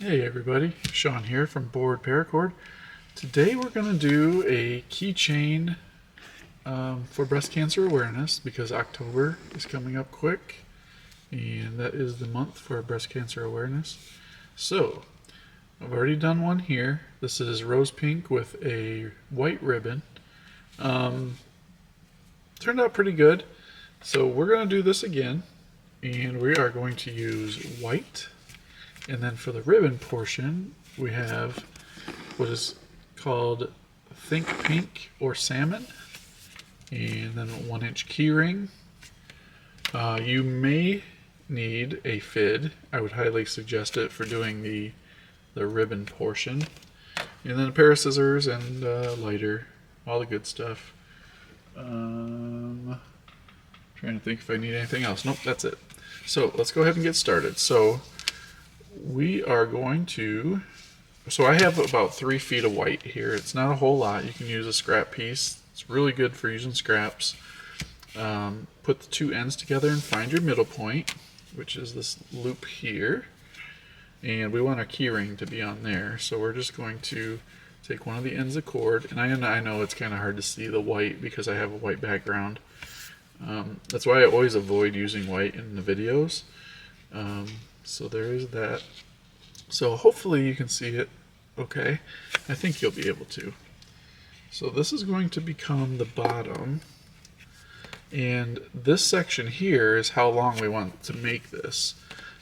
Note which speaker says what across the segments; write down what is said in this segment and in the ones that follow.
Speaker 1: Hey everybody, Sean here from Board Paracord. Today we're going to do a keychain for breast cancer awareness because October is coming up quick and that is the month for breast cancer awareness. So I've already done one here. This is rose pink with a white ribbon. Turned out pretty good. So we're going to do this again and we are going to use white. And then for the ribbon portion, we have what is called Think Pink or Salmon, and then a 1-inch keyring. You may need a fid. I would highly suggest it for doing the ribbon portion. And then a pair of scissors and lighter, all the good stuff. Trying to think if I need anything else. Nope, that's it. So let's go ahead and get started. So we are going to, I have about 3 feet of white here. It's not a whole lot. You can use a scrap piece. It's really good for using scraps. Put the two ends together and find your middle point, which is this loop here. And we want our keyring to be on there. So we're just going to take one of the ends of cord. And I know it's kind of hard to see the white because I have a white background. That's why I always avoid using white in the videos. So there is that. So hopefully you can see it okay. I think you'll be able to. So this is going to become the bottom. And this section here is how long we want to make this.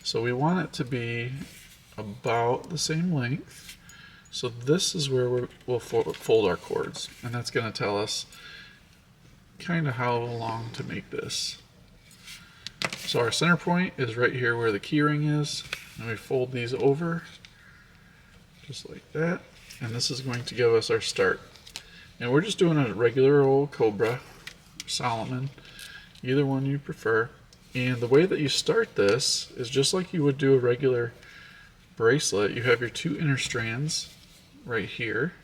Speaker 1: So we want it to be about the same length. So this is where we'll fold our cords. And that's going to tell us kind of how long to make this. So our center point is right here where the keyring is, and we fold these over just like that, and this is going to give us our start. And we're just doing a regular old cobra, Solomon, either one you prefer. And the way that you start this is just like you would do a regular bracelet. You have your 2 inner strands right here,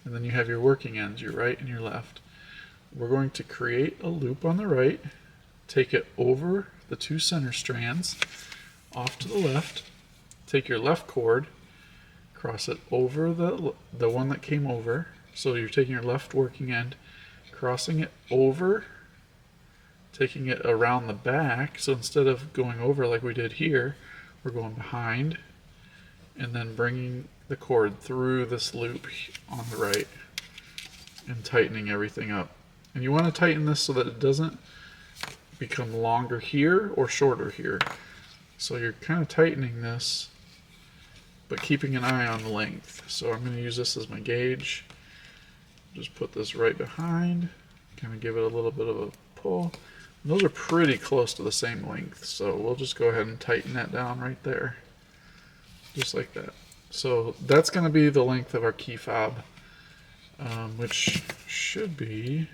Speaker 1: and then you have your working ends, your right and your left. We're going to create a loop on the right, take it over the 2 center strands, off to the left, take your left cord, cross it over the one that came over, so you're taking your left working end, crossing it over, taking it around the back, so instead of going over like we did here, we're going behind, and then bringing the cord through this loop on the right, and tightening everything up. And you want to tighten this so that it doesn't become longer here or shorter here. So you're kind of tightening this, but keeping an eye on the length. So I'm going to use this as my gauge. Just put this right behind, kind of give it a little bit of a pull. And those are pretty close to the same length, so we'll just go ahead and tighten that down right there. Just like that. So that's going to be the length of our key fob, which should be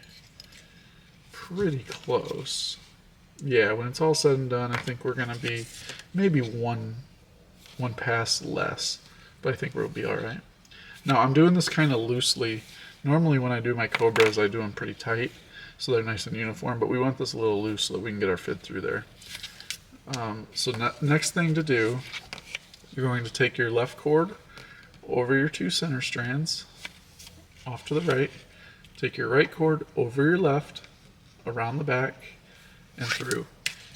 Speaker 1: pretty close. Yeah, when it's all said and done, I think we're going to be maybe one pass less, but I think we'll be all right. Now, I'm doing this kind of loosely. Normally when I do my cobras, I do them pretty tight, so they're nice and uniform, but we want this a little loose so that we can get our fid through there. Next thing to do, you're going to take your left cord over your 2 center strands, off to the right, take your right cord over your left, around the back, and through.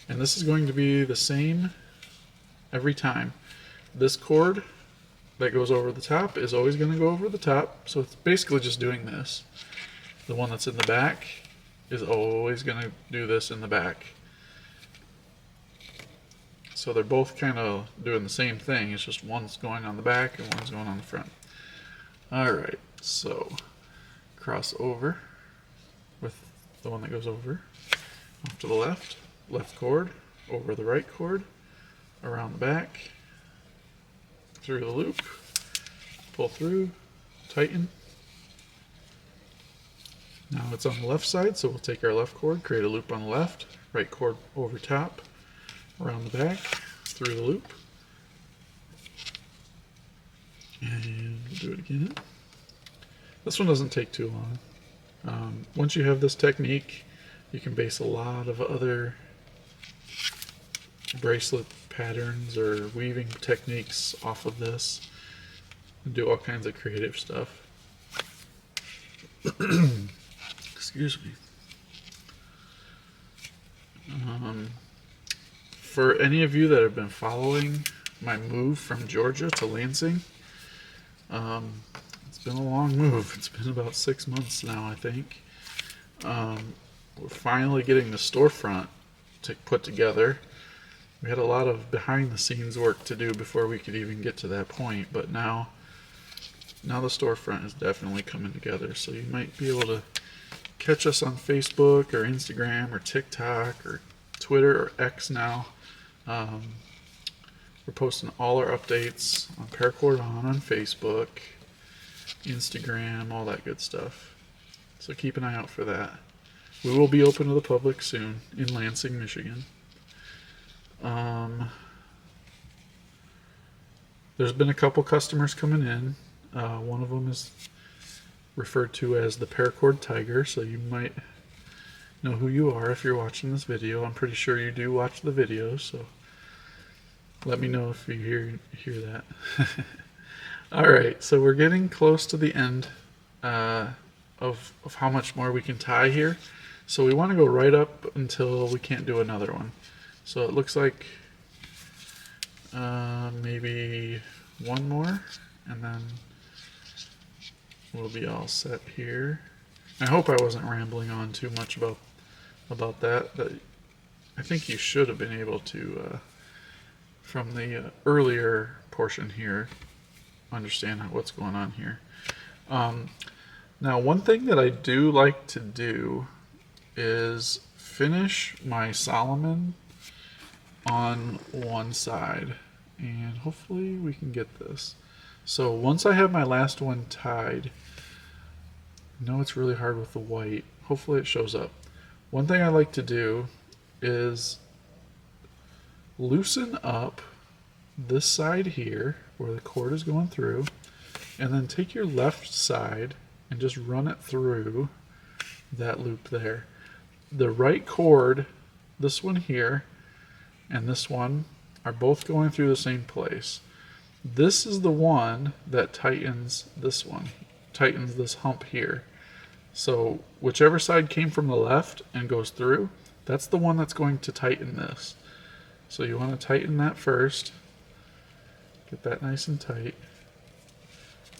Speaker 1: And this is going to be the same every time. This cord that goes over the top is always going to go over the top, so it's basically just doing this. The one that's in the back is always going to do this in the back. So they're both kind of doing the same thing, it's just one's going on the back and one's going on the front. Alright, so cross over with the one that goes over, off to the left, left cord, over the right cord, around the back, through the loop, pull through, tighten. Now it's on the left side, so we'll take our left cord, create a loop on the left, right cord over top, around the back, through the loop, and we'll do it again. This one doesn't take too long. Once you have this technique, you can base a lot of other bracelet patterns or weaving techniques off of this and do all kinds of creative stuff. Excuse me. For any of you that have been following my move from Georgia to Lansing, it's been a long move. It's been about 6 months now, I think. We're finally getting the storefront put together. We had a lot of behind the scenes work to do before we could even get to that point, but now the storefront is definitely coming together. So you might be able to catch us on Facebook or Instagram or TikTok or Twitter or X now. We're posting all our updates on Paracord on Facebook, Instagram, all that good stuff. So keep an eye out for that. We will be open to the public soon in Lansing, Michigan. There's been a couple customers coming in. One of them is referred to as the Paracord Tiger, so you might know who you are if you're watching this video. I'm pretty sure you do watch the video, so let me know if you hear that. Alright, so we're getting close to the end of how much more we can tie here. So we want to go right up until we can't do another one. So it looks like maybe one more, and then we'll be all set here. I hope I wasn't rambling on too much about that, but I think you should have been able to, from the earlier portion here, understand what's going on here. Now, one thing that I do like to do is finish my Solomon on one side, and hopefully we can get this. So once I have my last one tied, I know it's really hard with the white. Hopefully it shows up. One thing I like to do is loosen up this side here where the cord is going through, and then take your left side and just run it through that loop there. The right cord, this one here and this one, are both going through the same place. This is the one that tightens this one, tightens this hump here. So whichever side came from the left and goes through, that's the one that's going to tighten this. So you want to tighten that first, get that nice and tight,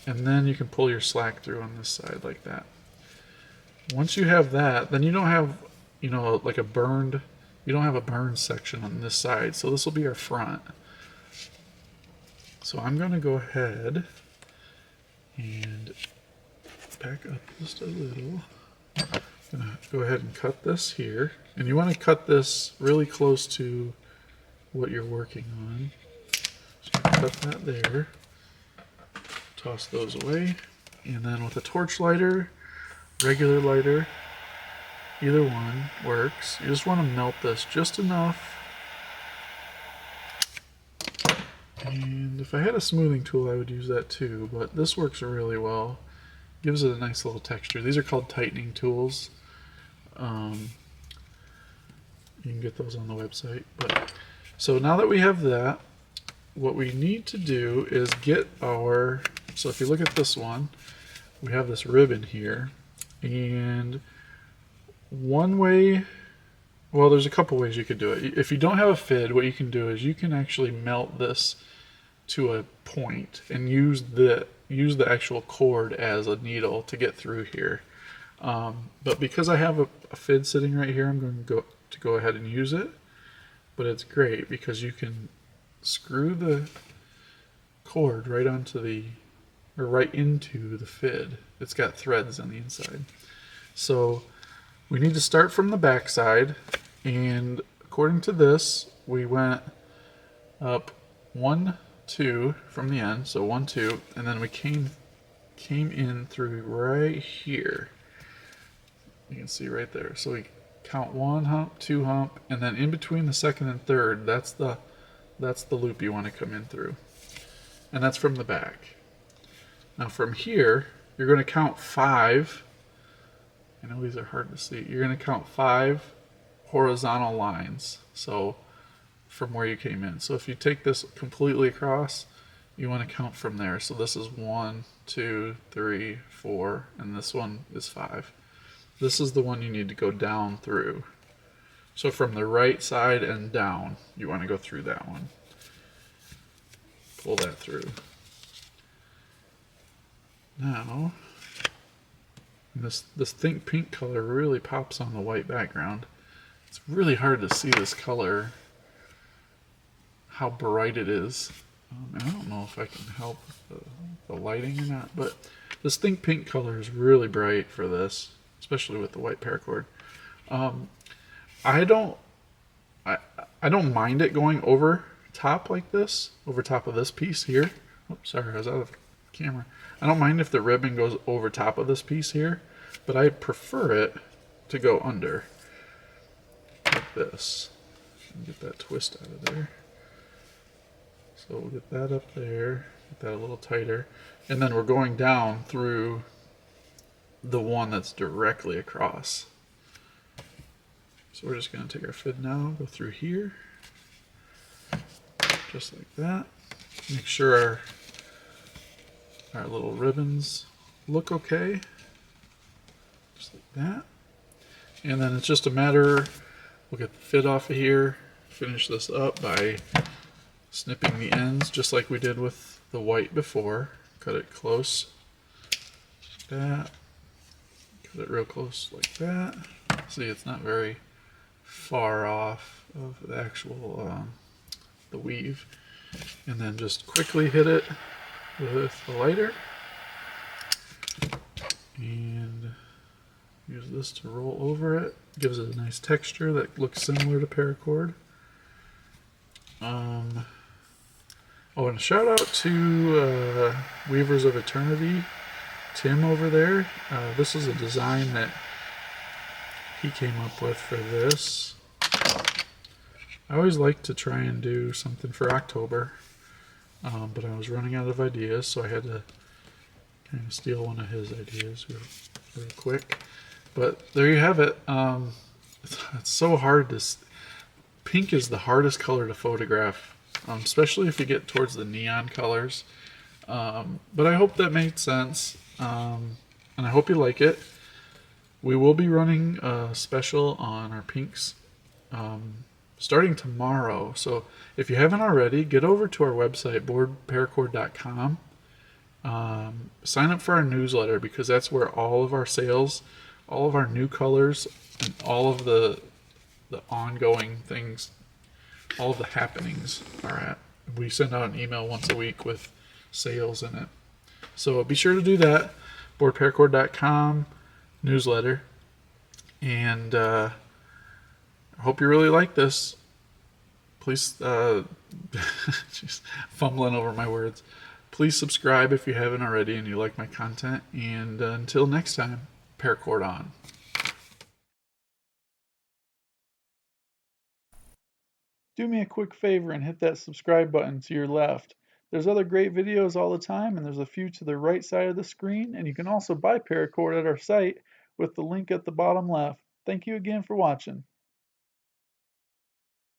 Speaker 1: and then you can pull your slack through on this side like that. Once you have that, then you don't have, like a burned, you don't have a burned section on this side, so this will be our front. So I'm going to go ahead and back up just a little. I'm going to go ahead and cut this here, and you want to cut this really close to what you're working on. So cut that there, toss those away, and then with a torch lighter, regular lighter, either one works. You just want to melt this just enough. And if I had a smoothing tool, I would use that too, but this works really well. Gives it a nice little texture. These are called tightening tools. You can get those on the website. So now that we have that, what we need to do is get our, so if you look at this one, we have this ribbon here, and one way, well, there's a couple ways you could do it. If you don't have a fid, what you can do is you can actually melt this to a point and use the actual cord as a needle to get through here. But because I have a fid sitting right here, I'm going to go ahead and use it. But it's great because you can screw the cord right into the fid. It's got threads on the inside. So we need to start from the back side, and according to this, we went up 1, 2 from the end, so 1, 2, and then we came in through right here. You can see right there. So we count 1 hump, 2 hump, and then in between the second and third, that's the loop you want to come in through. And that's from the back. Now from here, you're going to count 5. I know these are hard to see. You're going to count 5 horizontal lines. So from where you came in. So if you take this completely across, you want to count from there. So this is 1, 2, 3, 4, and this one is 5. This is the one you need to go down through. So from the right side and down, you want to go through that one. Pull that through. Now, this think pink color really pops on the white background. It's really hard to see this color, how bright it is. And I don't know if I can help with the lighting or not, but this think pink color is really bright for this, especially with the white paracord. I don't mind it going over top like this, over top of this piece here. Oops, sorry, I was out of camera. I don't mind if the ribbon goes over top of this piece here, but I prefer it to go under like this. Get that twist out of there. So we'll get that up there, get that a little tighter, and then we're going down through the one that's directly across. So we're just going to take our fid now, go through here, just like that. Make sure our little ribbons look okay, just like that. And then it's just a matter, we'll get the fid off of here, finish this up by snipping the ends just like we did with the white before. Cut it close like that. Cut it real close like that. See, it's not very far off of the actual the weave. And then just quickly hit it with the lighter and use this to roll over it. Gives it a nice texture that looks similar to paracord. Oh, and a shout out to Weavers of Eternity, Tim over there. This is a design that he came up with for this. I always like to try and do something for October, but I was running out of ideas, so I had to kind of steal one of his ideas real quick. But there you have it. It's so hard to... Pink is the hardest color to photograph, especially if you get towards the neon colors. But I hope that made sense, and I hope you like it. We will be running a special on our pinks starting tomorrow. So if you haven't already, get over to our website, boardparacord.com. Sign up for our newsletter, because that's where all of our sales, all of our new colors, and all of the ongoing things, all of the happenings are at. We send out an email once a week with sales in it. So be sure to do that. boardparacord.com newsletter. And I hope you really like this. Please, just fumbling over my words. Please subscribe if you haven't already and you like my content. And until next time, paracord on. Do me a quick favor and hit that subscribe button to your left. There's other great videos all the time, and there's a few to the right side of the screen, and you can also buy paracord at our site with the link at the bottom left. Thank you again for watching.